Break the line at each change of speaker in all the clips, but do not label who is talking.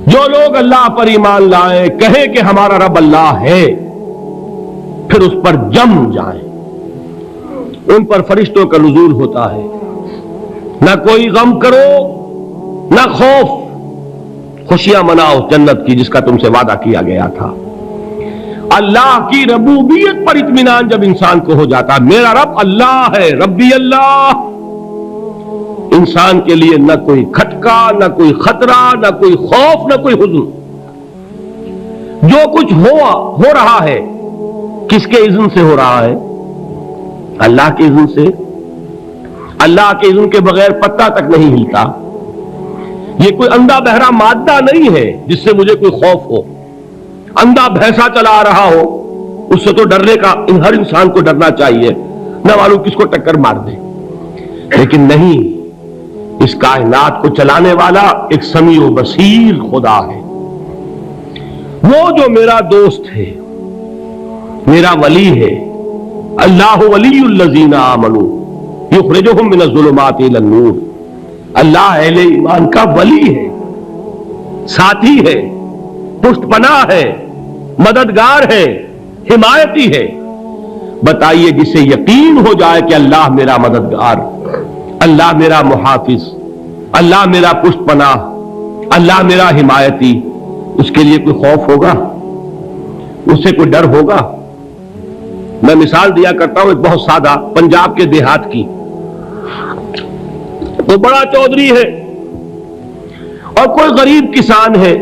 جو لوگ اللہ پر ایمان لائیں، کہیں کہ ہمارا رب اللہ ہے، پھر اس پر جم جائیں، ان پر فرشتوں کا نزول ہوتا ہے، نہ کوئی غم کرو نہ خوف، خوشیاں مناؤ جنت کی جس کا تم سے وعدہ کیا گیا تھا۔ اللہ کی ربوبیت پر اطمینان جب انسان کو ہو جاتا، میرا رب اللہ ہے، ربی اللہ، انسان کے لیے نہ کوئی کھٹکا، نہ کوئی خطرہ، نہ کوئی خوف، نہ کوئی حزن۔ جو کچھ ہو رہا ہے کس کے اذن سے ہو رہا ہے؟ اللہ کے اذن سے۔ اللہ کے اذن کے بغیر پتا تک نہیں ہلتا۔ یہ کوئی اندھا بہرا مادہ نہیں ہے جس سے مجھے کوئی خوف ہو۔ اندھا بھینسا چلا آ رہا ہو اس سے تو ڈرنے کا ہر انسان کو ڈرنا چاہیے، نہ معلوم کس کو ٹکر مار دے، لیکن نہیں، اس کائنات کو چلانے والا ایک سمیع و بصیر خدا ہے، وہ جو میرا دوست ہے، میرا ولی ہے۔ اللہ ولی الذین آمنوا یخرجہم من الظلمات الی النور۔ اللہ اہل ایمان کا ولی ہے، ساتھی ہے، پشت پناہ ہے، مددگار ہے، حمایتی ہے۔ بتائیے جسے یقین ہو جائے کہ اللہ میرا مددگار، اللہ میرا محافظ، اللہ میرا پشت پناہ، اللہ میرا حمایتی، اس کے لیے کوئی خوف ہوگا؟ اس سے کوئی ڈر ہوگا؟ میں مثال دیا کرتا ہوں ایک بہت سادہ، پنجاب کے دیہات کی۔ وہ بڑا چودھری ہے اور کوئی غریب کسان ہے۔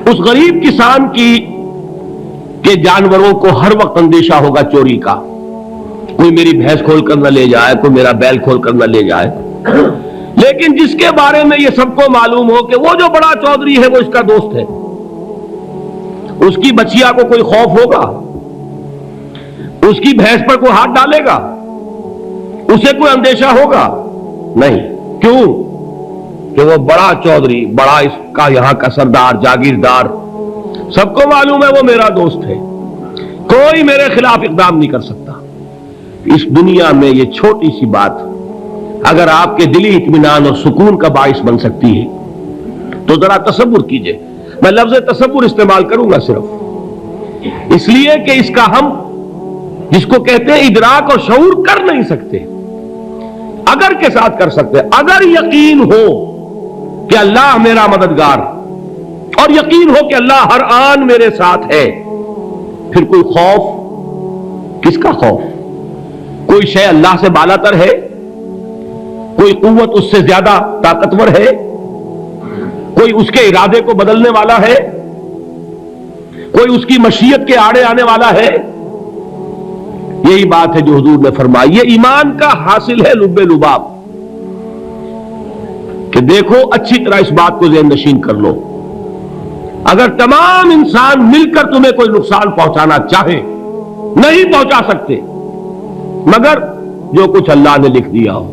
اس غریب کسان کے جانوروں کو ہر وقت اندیشہ ہوگا چوری کا، کوئی میری بھینس کھول کر نہ لے جائے، کوئی میرا بیل کھول کر نہ لے جائے۔ لیکن جس کے بارے میں یہ سب کو معلوم ہو کہ وہ جو بڑا چودھری ہے وہ اس کا دوست ہے، اس کی بچیا کو کوئی خوف ہوگا؟ اس کی بھینس پر کوئی ہاتھ ڈالے گا؟ اسے کوئی اندیشہ ہوگا؟ نہیں۔ کیوں؟ کہ وہ بڑا چودھری، بڑا اس کا یہاں کا سردار، جاگیردار، سب کو معلوم ہے وہ میرا دوست ہے، کوئی میرے خلاف اقدام نہیں کر سکتا۔ اس دنیا میں یہ چھوٹی سی بات اگر آپ کے دلی اطمینان اور سکون کا باعث بن سکتی ہے تو ذرا تصور کیجئے۔ میں لفظ تصور استعمال کروں گا صرف اس لیے کہ اس کا ہم جس کو کہتے ہیں ادراک اور شعور کر نہیں سکتے، اگر کے ساتھ کر سکتے۔ اگر یقین ہو کہ اللہ میرا مددگار اور یقین ہو کہ اللہ ہر آن میرے ساتھ ہے، پھر کوئی خوف، کس کا خوف؟ کوئی شے اللہ سے بالا تر ہے؟ کوئی قوت اس سے زیادہ طاقتور ہے؟ کوئی اس کے ارادے کو بدلنے والا ہے؟ کوئی اس کی مشیت کے آڑے آنے والا ہے؟ یہی بات ہے جو حضور نے فرمائی۔ یہ ایمان کا حاصل ہے لب لباب، کہ دیکھو اچھی طرح اس بات کو ذہن نشین کر لو، اگر تمام انسان مل کر تمہیں کوئی نقصان پہنچانا چاہے نہیں پہنچا سکتے، مگر جو کچھ اللہ نے لکھ دیا ہو،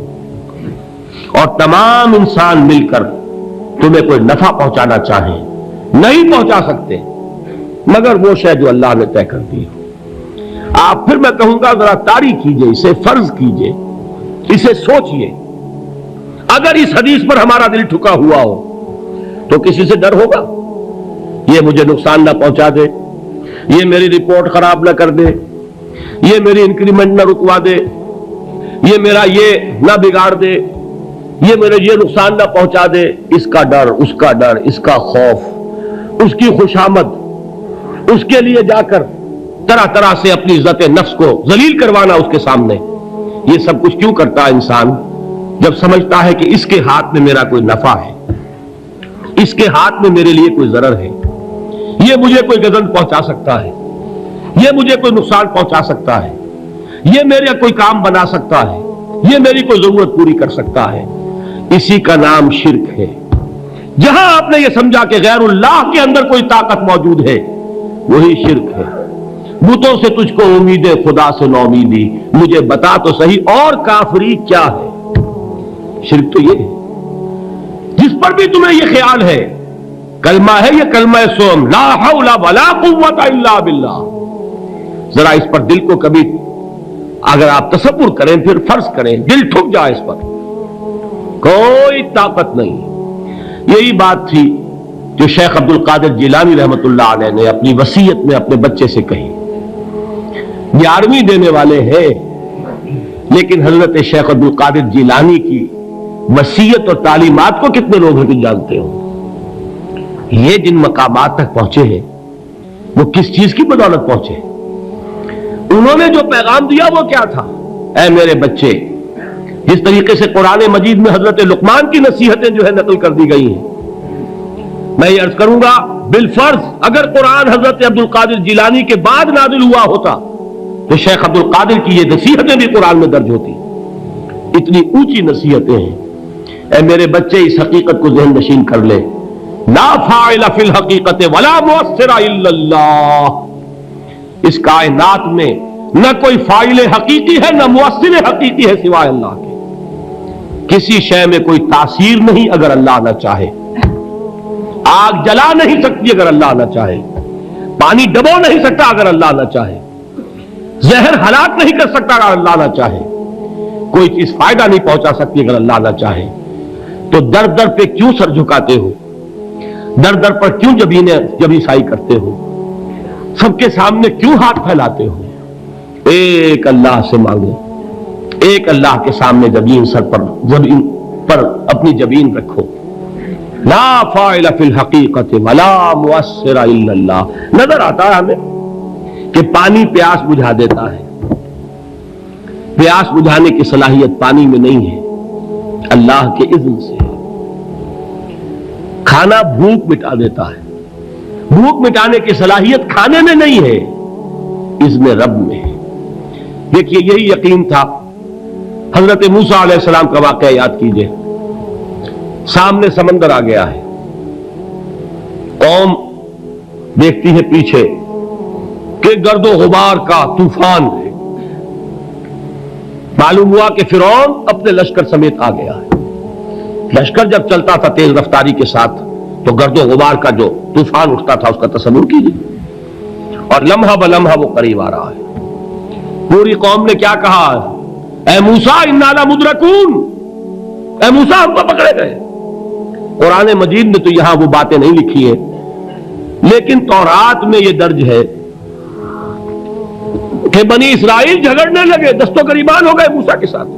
اور تمام انسان مل کر تمہیں کوئی نفع پہنچانا چاہیں نہیں پہنچا سکتے، مگر وہ شے جو اللہ نے طے کر دی ہو۔ آپ پھر میں کہوں گا ذرا طاری کیجئے، اسے فرض کیجئے، اسے سوچئے، اگر اس حدیث پر ہمارا دل ٹھکا ہوا ہو تو کسی سے ڈر ہوگا؟ یہ مجھے نقصان نہ پہنچا دے، یہ میری رپورٹ خراب نہ کر دے، یہ میری انکریمنٹ نہ رکوا دے، یہ میرا یہ نہ بگاڑ دے، یہ میرے یہ نقصان نہ پہنچا دے۔ اس کا ڈر، اس کا ڈر، اس کا خوف، اس کی خوشامد، اس کے لیے جا کر طرح طرح سے اپنی عزت نفس کو ذلیل کروانا اس کے سامنے، یہ سب کچھ کیوں کرتا ہے انسان؟ جب سمجھتا ہے کہ اس کے ہاتھ میں میرا کوئی نفع ہے، اس کے ہاتھ میں میرے لیے کوئی ضرر ہے، یہ مجھے کوئی گزن پہنچا سکتا ہے، یہ مجھے کوئی نقصان پہنچا سکتا ہے، یہ میرا کوئی کام بنا سکتا ہے، یہ میری کوئی ضرورت پوری کر سکتا ہے، اسی کا نام شرک ہے۔ جہاں آپ نے یہ سمجھا کہ غیر اللہ کے اندر کوئی طاقت موجود ہے، وہی شرک ہے۔ بتوں سے تجھ کو امید خدا سے نو امیدی، مجھے بتا تو صحیح اور کافری کیا ہے؟ شرک تو یہ ہے۔ جس پر بھی تمہیں یہ خیال ہے، کلمہ ہے یہ کلمہ سوم، لا حول ولا قوت الا باللہ، ذرا اس پر دل کو کبھی اگر آپ تصور کریں، پھر فرض کریں، دل ٹھک جائے اس پر، کوئی طاقت نہیں۔ یہی بات تھی جو شیخ عبد القادر جیلانی رحمۃ اللہ علیہ نے اپنی وصیت میں اپنے بچے سے کہی. 11ویں دینے والے ہیں، لیکن حضرت شیخ عبد القادر جیلانی کی وصیت اور تعلیمات کو کتنے لوگ ہیں جانتے ہو؟ یہ جن مقامات تک پہنچے ہیں وہ کس چیز کی بدولت پہنچے؟ انہوں نے جو پیغام دیا وہ کیا تھا؟ اے میرے بچے، جس طریقے سے قرآن مجید میں حضرت لقمان کی نصیحتیں جو ہے نقل کر دی گئی ہیں، میں یہ عرض کروں گا بالفرض اگر قرآن حضرت عبد القادر جیلانی کے بعد نازل ہوا ہوتا تو شیخ عبد القادر کی یہ نصیحتیں بھی قرآن میں درج ہوتی. اتنی اونچی نصیحتیں ہیں. اے میرے بچے، اس حقیقت کو ذہن نشین کر لے، لا فاعل فی الحقیقت ولا مؤثر الا اللہ. اس کائنات میں نہ کوئی فاعل حقیقی ہے نہ مؤثر حقیقی ہے سوائے اللہ کے. کسی شے میں کوئی تاثیر نہیں اگر اللہ نہ چاہے. آگ جلا نہیں سکتی اگر اللہ نہ چاہے. پانی ڈبو نہیں سکتا اگر اللہ نہ چاہے. زہر ہلاک نہیں کر سکتا اگر اللہ نہ چاہے. کوئی چیز فائدہ نہیں پہنچا سکتی اگر اللہ نہ چاہے. تو در در پہ کیوں سر جھکاتے ہو؟ در در پر کیوں جبیں سائی کرتے ہو؟ سب کے سامنے کیوں ہاتھ پھیلاتے ہو؟ ایک اللہ سے مانگو. ایک اللہ کے سامنے زمین پر اپنی جبین رکھو. لا فاعل فی الحقیقت ولا مؤثر الا اللہ. نظر آتا ہے ہمیں کہ پانی پیاس بجھا دیتا ہے. پیاس بجھانے کی صلاحیت پانی میں نہیں ہے، اللہ کے اذن سے. کھانا بھوک مٹا دیتا ہے. بھوک مٹانے کی صلاحیت کھانے میں نہیں ہے، اذن رب میں ہے. دیکھیے یہی یقین تھا. حضرت موسیٰ علیہ السلام کا واقعہ یاد کیجئے. سامنے سمندر آ گیا ہے. قوم دیکھتی ہے پیچھے کہ گرد و غبار کا طوفان ہے. معلوم ہوا کہ فرعون اپنے لشکر سمیت آ گیا ہے. لشکر جب چلتا تھا تیز رفتاری کے ساتھ تو گرد و غبار کا جو طوفان اٹھتا تھا اس کا تصور کیجیے. اور لمحہ بلمحہ وہ قریب آ رہا ہے. پوری قوم نے کیا کہا؟ اے موسیٰ انا لمدرکون. اے موسیٰ ہم تو پکڑے گئے. قرآن مجید میں تو یہاں وہ باتیں نہیں لکھی ہیں، لیکن تورات میں یہ درج ہے کہ بنی اسرائیل جھگڑنے لگے، دست و گریبان ہو گئے موسیٰ کے ساتھ.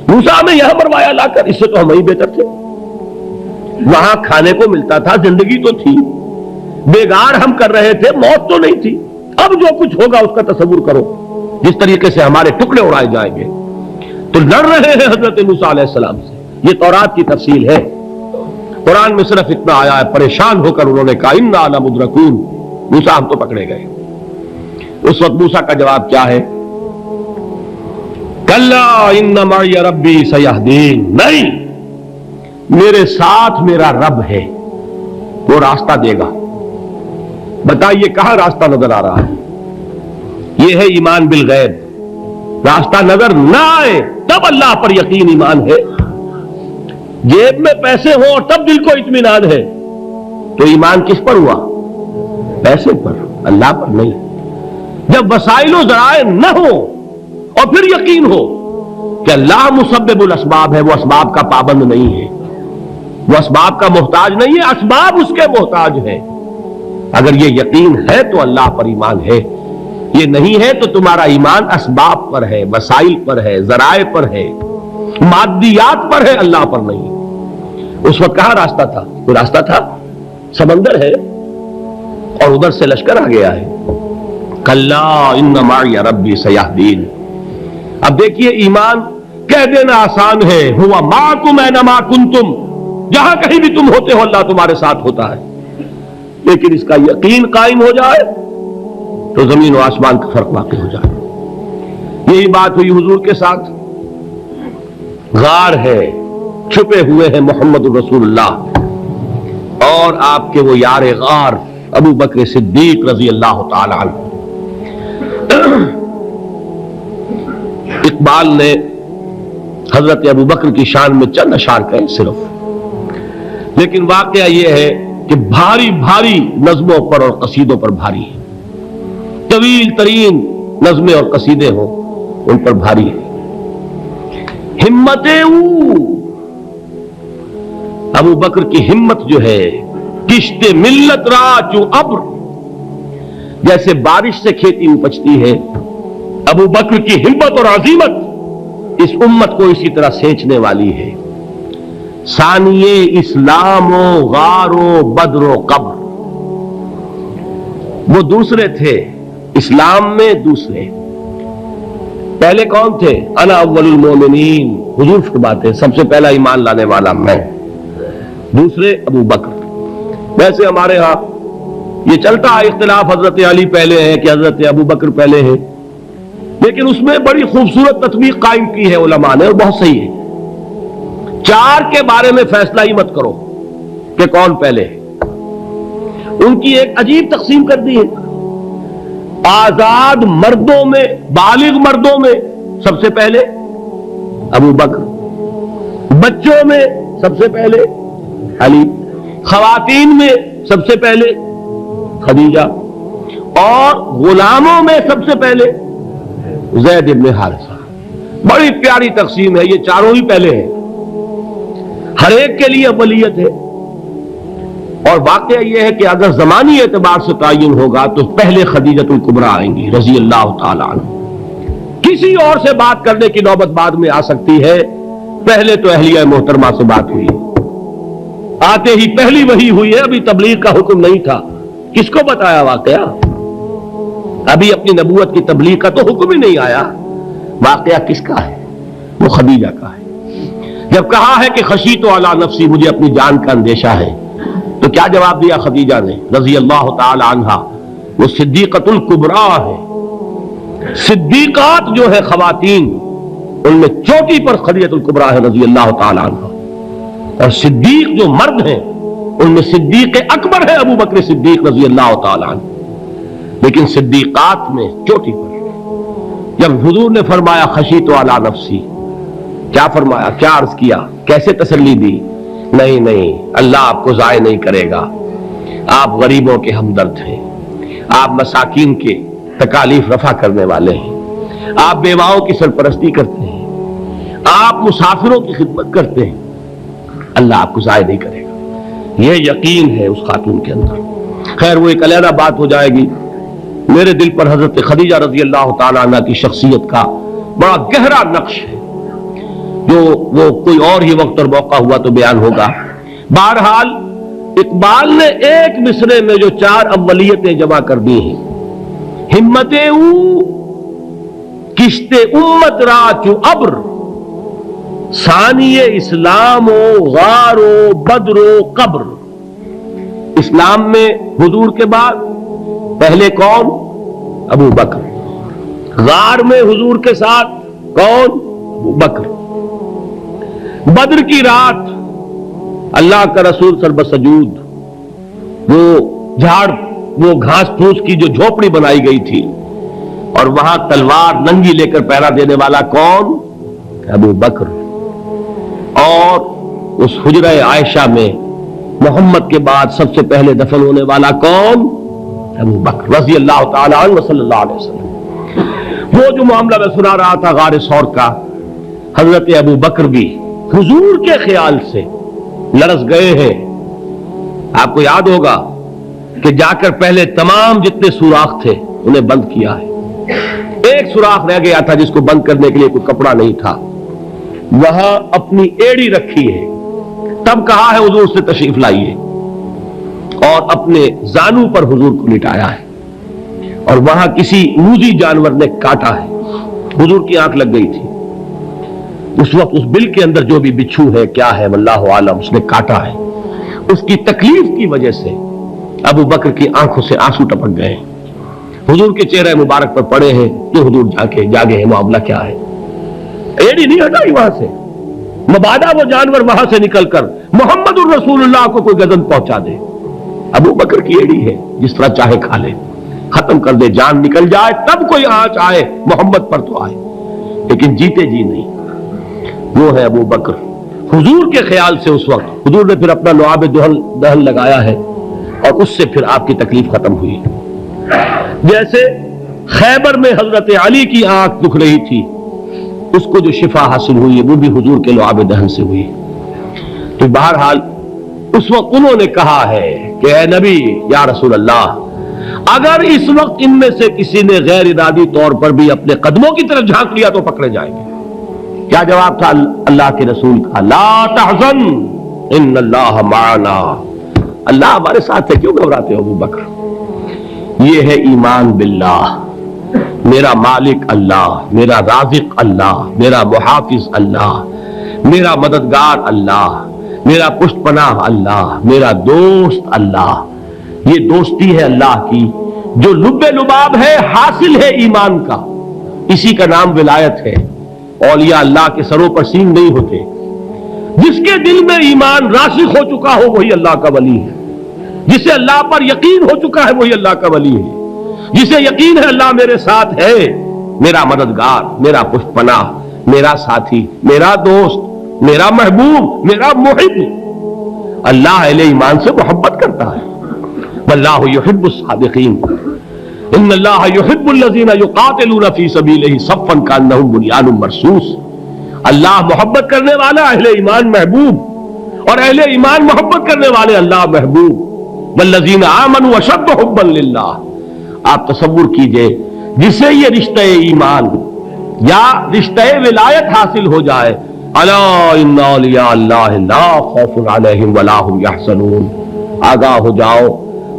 موسیٰ ہمیں یہاں مروایا لا کر، اس سے تو ہم ہی بہتر تھے. وہاں کھانے کو ملتا تھا، زندگی تو تھی، بیگار ہم کر رہے تھے، موت تو نہیں تھی. اب جو کچھ ہوگا اس کا تصور کرو، جس طریقے سے ہمارے ٹکڑے اڑائے جائیں گے. تو لڑ رہے ہیں حضرت موسیٰ علیہ السلام سے. یہ تورات کی تفصیل ہے. قرآن میں صرف اتنا آیا ہے، پریشان ہو کر انہوں نے کہا انا لمدرکون. موسیٰ ہم تو پکڑے گئے. اس وقت موسیٰ کا جواب کیا ہے؟ کلا ان معی ربی سیہدین. نہیں، میرے ساتھ میرا رب ہے، وہ راستہ دے گا. بتائیے کہاں راستہ نظر آ رہا ہے؟ یہ ہے ایمان بالغیب. راستہ نظر نہ آئے تب اللہ پر یقین ایمان ہے. جیب میں پیسے ہوں اور تب دل کو اطمینان ہے تو ایمان کس پر ہوا؟ پیسے پر، اللہ پر نہیں. جب وسائل و ذرائع نہ ہو اور پھر یقین ہو کہ اللہ مسبب الاسباب ہے، وہ اسباب کا پابند نہیں ہے، وہ اسباب کا محتاج نہیں ہے، اسباب اس کے محتاج ہے. اگر یہ یقین ہے تو اللہ پر ایمان ہے. یہ نہیں ہے تو تمہارا ایمان اسباب پر ہے، وسائل پر ہے، ذرائع پر ہے، مادیات پر ہے، اللہ پر نہیں. اس وقت کہاں راستہ تھا؟ کوئی راستہ تھا؟ سمندر ہے اور ادھر سے لشکر آ گیا ہے. کلا ان معی ربی سیہدین. اب دیکھیے ایمان کہہ دینا آسان ہے، ہوا معکم اینما کنتم. جہاں کہیں بھی تم ہوتے ہو اللہ تمہارے ساتھ ہوتا ہے. لیکن اس کا یقین قائم ہو جائے تو زمین و آسمان کا فرق واقع ہو جائے. یہی بات ہوئی حضور کے ساتھ. غار ہے، چھپے ہوئے ہیں محمد رسول اللہ اور آپ کے وہ یار غار ابو بکر صدیق رضی اللہ تعالی عنہ. اقبال نے حضرت ابو بکر کی شان میں چند اشعار کہے صرف، لیکن واقعہ یہ ہے کہ بھاری بھاری نظموں پر اور قصیدوں پر بھاری ہے. طویل ترین نظمیں اور قصیدے ہوں ان پر بھاری ہے. ہمت ابو بکر کی ہمت جو ہے کشت ملت را چو ابر، جیسے بارش سے کھیتی اپجتی ہے، ابو بکر کی ہمت اور عزیمت اس امت کو اسی طرح سینچنے والی ہے۔ ثانیے اسلام و غار و بدر و قبر، وہ دوسرے تھے اسلام میں، دوسرے پہلے کون تھے؟ انا اول المومنین، حضور فرماتے ہیں سب سے پہلا ایمان لانے والا میں، دوسرے ابو بکر۔ ویسے ہمارے ہاں یہ چلتا ہے اختلاف، حضرت علی پہلے ہے کہ حضرت ابو بکر پہلے ہے، لیکن اس میں بڑی خوبصورت تطبیق قائم کی ہے علماء نے، اور بہت صحیح ہے۔ چار کے بارے میں فیصلہ ہی مت کرو کہ کون پہلے ہے، ان کی ایک عجیب تقسیم کر دی ہے۔ آزاد مردوں میں، بالغ مردوں میں سب سے پہلے ابو بکر، بچوں میں سب سے پہلے علی، خواتین میں سب سے پہلے خدیجہ، اور غلاموں میں سب سے پہلے زید بن حارثہ۔ بڑی پیاری تقسیم ہے، یہ چاروں ہی پہلے ہیں، ہر ایک کے لیے اولیت ہے۔ اور واقعہ یہ ہے کہ اگر زمانی اعتبار سے تعین ہوگا تو پہلے خدیجۃ الکبریٰ آئیں گی رضی اللہ تعالی عنہ، کسی اور سے بات کرنے کی نوبت بعد میں آ سکتی ہے، پہلے تو اہلیہ محترمہ سے بات ہوئی، آتے ہی پہلی وحی ہوئی ہے، ابھی تبلیغ کا حکم نہیں تھا، کس کو بتایا واقعہ؟ ابھی اپنی نبوت کی تبلیغ کا تو حکم ہی نہیں آیا، واقعہ کس کا ہے؟ وہ خدیجہ کا ہے۔ جب کہا ہے کہ خشیت علی نفسی، مجھے اپنی جان کا اندیشہ ہے، تو کیا جواب دیا خدیجہ نے رضی اللہ تعالی عنہا؟ وہ صدیقۃ الکبریٰ ہے، صدیقات جو ہے خواتین ان میں چوٹی پر خدیجۃ الکبریٰ ہے رضی اللہ تعالی عنہا، اور صدیق جو مرد ہیں ان میں صدیق اکبر ہے ابو بکر صدیق رضی اللہ تعالی عنہ، لیکن صدیقات میں چوٹی پر۔ جب حضور نے فرمایا خشیت علی نفسی، کیا فرمایا، کیا عرض کیا، کیسے تسلی دی؟ نہیں نہیں، اللہ آپ کو ضائع نہیں کرے گا، آپ غریبوں کے ہمدرد ہیں، آپ مساکین کے تکالیف رفع کرنے والے ہیں، آپ بیواؤں کی سرپرستی کرتے ہیں، آپ مسافروں کی خدمت کرتے ہیں، اللہ آپ کو ضائع نہیں کرے گا۔ یہ یقین ہے اس خاتون کے اندر۔ خیر وہ ایک علیحدہ بات ہو جائے گی۔ میرے دل پر حضرت خدیجہ رضی اللہ تعالی عنہ کی شخصیت کا بڑا گہرا نقش ہے، جو وہ کوئی اور ہی وقت اور موقع ہوا تو بیان ہوگا۔ بہرحال اقبال نے ایک مصرے میں جو چار اولیتیں جمع کر دی ہیں، ہمت او کشت امت را چو ابر، ثانی اسلام و غار و بدر و قبر۔ اسلام میں حضور کے بعد پہلے کون؟ ابو بکر۔ غار میں حضور کے ساتھ کون؟ ابو بکر۔ بدر کی رات اللہ کا رسول سر بسجود، وہ گھاس پھوس کی جو جھوپڑی بنائی گئی تھی، اور وہاں تلوار ننگی لے کر پہرا دینے والا کون؟ ابو بکر۔ اور اس حجرہ عائشہ میں محمد کے بعد سب سے پہلے دفن ہونے والا کون؟ ابو بکر رضی اللہ تعالی عنہ صلی اللہ علیہ وسلم۔ وہ جو معاملہ میں سنا رہا تھا غار ثور کا، حضرت ابو بکر بھی حضور کے خیال سے لرز گئے ہیں۔ آپ کو یاد ہوگا کہ جا کر پہلے تمام جتنے سوراخ تھے انہیں بند کیا ہے، ایک سوراخ رہ گیا تھا جس کو بند کرنے کے لیے کوئی کپڑا نہیں تھا، وہاں اپنی ایڑی رکھی ہے، تب کہا ہے حضور سے تشریف لائیے، اور اپنے زانو پر حضور کو لٹایا ہے، اور وہاں کسی موذی جانور نے کاٹا ہے، حضور کی آنکھ لگ گئی تھی، اس وقت اس بل کے اندر جو بھی بچھو ہے کیا ہے واللہ عالم، اس نے کاٹا ہے، اس کی تکلیف کی وجہ سے ابو بکر کی آنکھوں سے آنسو ٹپک گئے، حضور کے چہرے مبارک پر پڑے ہیں کہ حضور جاگے ہیں، معاملہ کیا ہے؟ ایڑی نہیں ہٹائی وہاں سے، مبادا وہ جانور وہاں سے نکل کر محمد الرسول اللہ کو کوئی گزن پہنچا دے، ابو بکر کی ایڑی ہے، جس طرح چاہے کھا لے، ختم کر دے، جان نکل جائے تب کوئی آنچ آئے، محمد پر تو آئے، لیکن جیتے جی نہیں۔ وہ ہے ابو بکر۔ حضور کے خیال سے اس وقت حضور نے پھر اپنا لعاب دہن لگایا ہے، اور اس سے پھر آپ کی تکلیف ختم ہوئی۔ جیسے خیبر میں حضرت علی کی آنکھ دکھ رہی تھی، اس کو جو شفا حاصل ہوئی وہ بھی حضور کے لعاب دہن سے ہوئی۔ تو بہرحال اس وقت انہوں نے کہا ہے کہ اے نبی یا رسول اللہ، اگر اس وقت ان میں سے کسی نے غیر ارادی طور پر بھی اپنے قدموں کی طرف جھانک لیا تو پکڑے جائیں گے۔ کیا جواب تھا اللہ کے رسول کا؟ لا تحزن ان اللہ معنا، اللہ ہمارے ساتھ ہے، کیوں گھبراتے ہو ابو بکر؟ یہ ہے ایمان باللہ، میرا مالک اللہ، میرا رازق اللہ، میرا محافظ اللہ، میرا مددگار اللہ، میرا پشت پناہ اللہ، میرا دوست اللہ۔ یہ دوستی ہے اللہ کی جو لب لباب ہے، حاصل ہے ایمان کا، اسی کا نام ولایت ہے۔ اولیاء اللہ کے سروں پر سینگ نہیں ہوتے، جس کے دل میں ایمان راسخ ہو چکا ہو وہی اللہ کا ولی ہے، جسے اللہ پر یقین ہو چکا ہے وہی اللہ کا ولی ہے، جسے یقین ہے اللہ میرے ساتھ ہے، میرا مددگار، میرا پشت پناہ، میرا ساتھی، میرا دوست، میرا محبوب، میرا محب۔ اللہ اہل ایمان سے محبت کرتا ہے۔ واللہ یحب الصادقین، ان اللہ یحب الذین یقاتلون فی سبیلہ صفا کانہم بنیان مرصوص۔ اللہ محبت کرنے والا، اہل ایمان محبوب، اور اہل ایمان محبت کرنے والے اللہ محبوب۔ والذین آمنوا اشد حبا للہ۔ آپ تصور کیجئے جسے یہ رشتہ ایمان یا رشتہ ولایت حاصل ہو جائے، الا ان اولیاء اللہ لا خوف علیہم ولا هم یحزنون، آگاہ ہو جاؤ،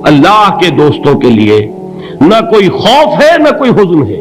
اللہ کے دوستوں کے لیے نہ کوئی خوف ہے نہ کوئی حزن ہے۔